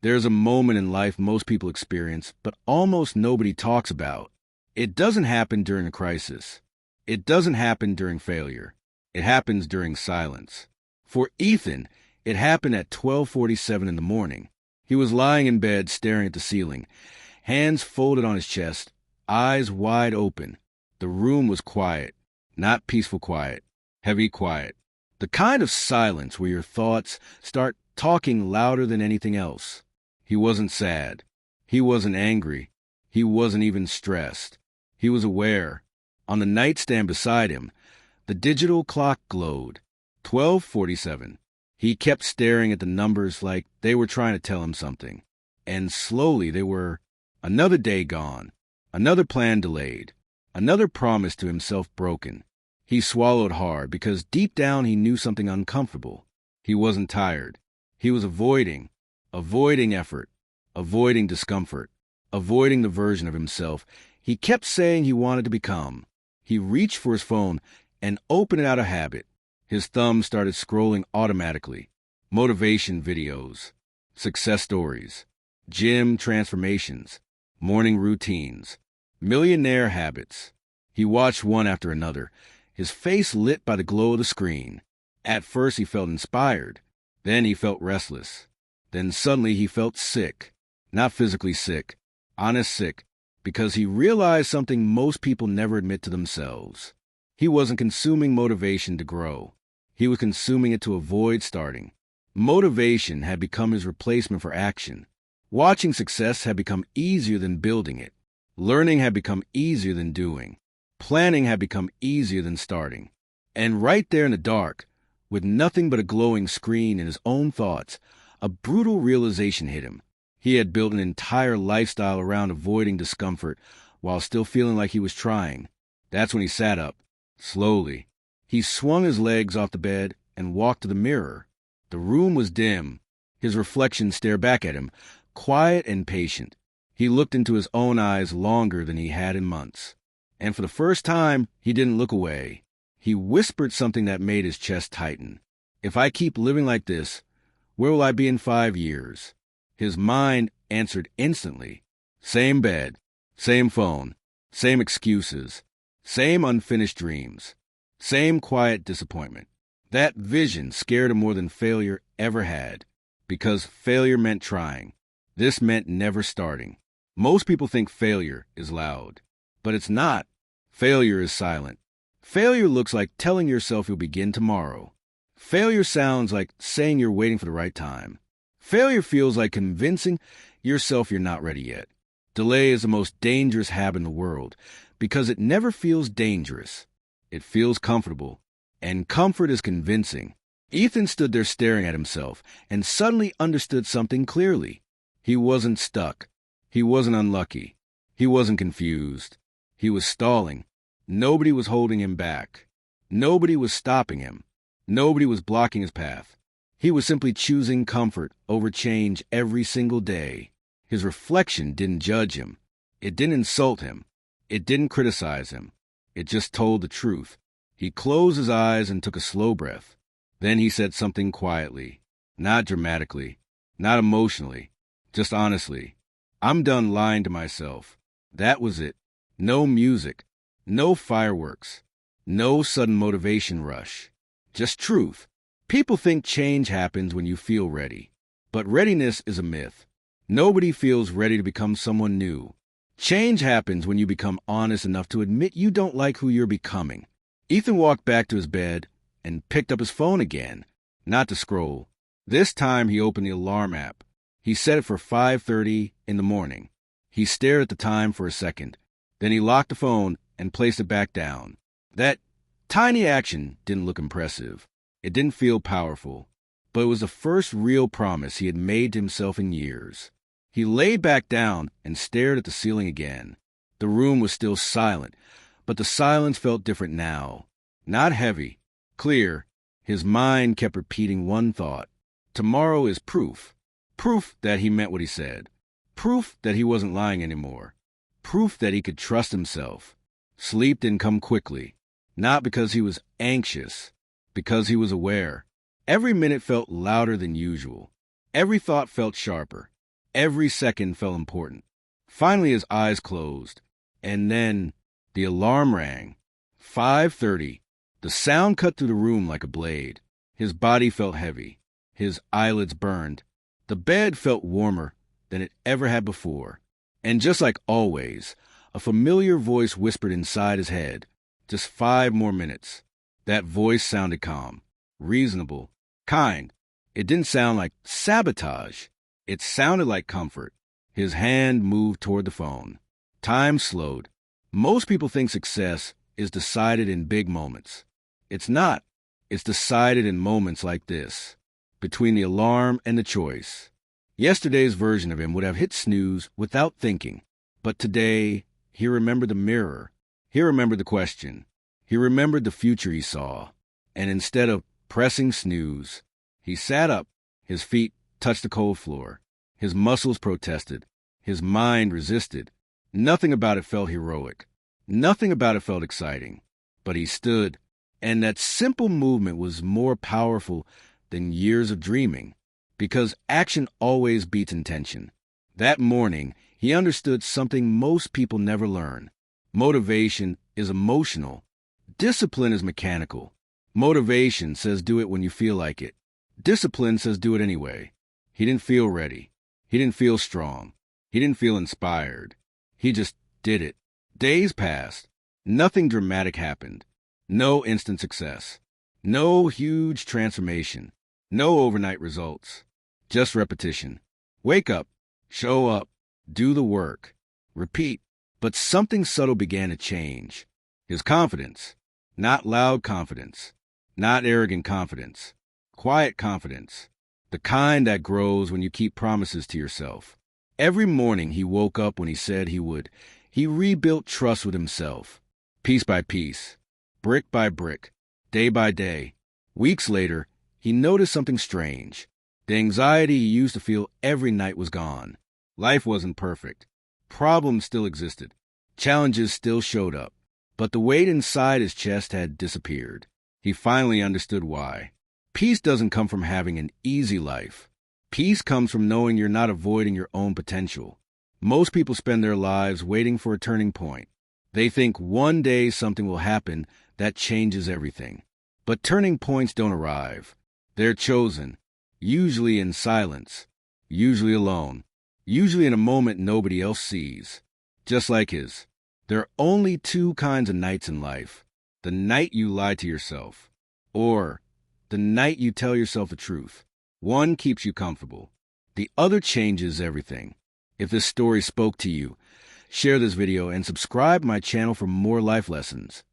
There's a moment in life most people experience, but almost nobody talks about. It doesn't happen during a crisis. It doesn't happen during failure. It happens during silence. For Ethan, it happened at 12:47 in the morning. He was lying in bed staring at the ceiling, hands folded on his chest, eyes wide open. The room was quiet, not peaceful quiet, heavy quiet. The kind of silence where your thoughts start talking louder than anything else. He wasn't sad. He wasn't angry. He wasn't even stressed. He was aware. On the nightstand beside him, the digital clock glowed. 12:47. He kept staring at the numbers like they were trying to tell him something. And slowly they were. Another day gone. Another plan delayed. Another promise to himself broken. He swallowed hard because deep down he knew something uncomfortable. He wasn't tired. He was avoiding effort, avoiding discomfort, avoiding the version of himself he kept saying he wanted to become. He reached for his phone and opened it out of habit. His thumb started scrolling automatically. Motivation videos, success stories, gym transformations, morning routines, millionaire habits. He watched one after another, his face lit by the glow of the screen. At first he felt inspired. Then he felt restless. Then suddenly he felt sick. Not physically sick, honest sick, because he realized something most people never admit to themselves. He wasn't consuming motivation to grow. He was consuming it to avoid starting. Motivation had become his replacement for action. Watching success had become easier than building it. Learning had become easier than doing. Planning had become easier than starting. And right there in the dark, with nothing but a glowing screen and his own thoughts, a brutal realization hit him. He had built an entire lifestyle around avoiding discomfort while still feeling like he was trying. That's when he sat up. Slowly, he swung his legs off the bed and walked to the mirror. The room was dim. His reflection stared back at him, quiet and patient. He looked into his own eyes longer than he had in months. And for the first time, he didn't look away. He whispered something that made his chest tighten. If I keep living like this, where will I be in 5 years? His mind answered instantly. Same bed, same phone, same excuses, same unfinished dreams, same quiet disappointment. That vision scared him more than failure ever had, because failure meant trying. This meant never starting. Most people think failure is loud, but it's not. Failure is silent. Failure looks like telling yourself you'll begin tomorrow. Failure sounds like saying you're waiting for the right time. Failure feels like convincing yourself you're not ready yet. Delay is the most dangerous habit in the world because it never feels dangerous. It feels comfortable, and comfort is convincing. Ethan stood there staring at himself and suddenly understood something clearly. He wasn't stuck. He wasn't unlucky. He wasn't confused. He was stalling. Nobody was holding him back. Nobody was stopping him. Nobody was blocking his path. He was simply choosing comfort over change every single day. His reflection didn't judge him. It didn't insult him. It didn't criticize him. It just told the truth. He closed his eyes and took a slow breath. Then he said something quietly, not dramatically, not emotionally, just honestly. I'm done lying to myself. That was it. No music, no fireworks, no sudden motivation rush. Just truth. People think change happens when you feel ready. But readiness is a myth. Nobody feels ready to become someone new. Change happens when you become honest enough to admit you don't like who you're becoming. Ethan walked back to his bed and picked up his phone again, not to scroll. This time he opened the alarm app. He set it for 5:30 in the morning. He stared at the time for a second. Then he locked the phone and placed it back down. That tiny action didn't look impressive. It didn't feel powerful. But it was the first real promise he had made to himself in years. He lay back down and stared at the ceiling again. The room was still silent, but the silence felt different now. Not heavy, clear. His mind kept repeating one thought. Tomorrow is proof. Proof that he meant what he said. Proof that he wasn't lying anymore. Proof that he could trust himself. Sleep didn't come quickly. Not because he was anxious, because he was aware. Every minute felt louder than usual. Every thought felt sharper. Every second felt important. Finally, his eyes closed, and then the alarm rang. 5:30. The sound cut through the room like a blade. His body felt heavy. His eyelids burned. The bed felt warmer than it ever had before. And just like always, a familiar voice whispered inside his head, "Just 5 more minutes." That voice sounded calm, reasonable, kind. It didn't sound like sabotage. It sounded like comfort. His hand moved toward the phone. Time slowed. Most people think success is decided in big moments. It's not. It's decided in moments like this, between the alarm and the choice. Yesterday's version of him would have hit snooze without thinking. But today, he remembered the mirror. He remembered the question. He remembered the future he saw. And instead of pressing snooze, he sat up. His feet touched the cold floor. His muscles protested. His mind resisted. Nothing about it felt heroic. Nothing about it felt exciting. But he stood, and that simple movement was more powerful than years of dreaming, because action always beats intention. That morning, he understood something most people never learn. Motivation is emotional. Discipline is mechanical. Motivation says do it when you feel like it. Discipline says do it anyway. He didn't feel ready. He didn't feel strong. He didn't feel inspired. He just did it. Days passed. Nothing dramatic happened. No instant success. No huge transformation. No overnight results. Just repetition. Wake up. Show up. Do the work. Repeat. But something subtle began to change. His confidence. Not loud confidence. Not arrogant confidence. Quiet confidence. The kind that grows when you keep promises to yourself. Every morning he woke up when he said he would. He rebuilt trust with himself. Piece by piece. Brick by brick. Day by day. Weeks later, he noticed something strange. The anxiety he used to feel every night was gone. Life wasn't perfect. Problems still existed. Challenges still showed up. But the weight inside his chest had disappeared. He finally understood why. Peace doesn't come from having an easy life. Peace comes from knowing you're not avoiding your own potential. Most people spend their lives waiting for a turning point. They think one day something will happen that changes everything. But turning points don't arrive. They're chosen, usually in silence, usually alone, usually in a moment nobody else sees. Just like his. There are only 2 kinds of nights in life. The night you lie to yourself, or the night you tell yourself the truth. One keeps you comfortable. The other changes everything. If this story spoke to you, share this video and subscribe to my channel for more life lessons.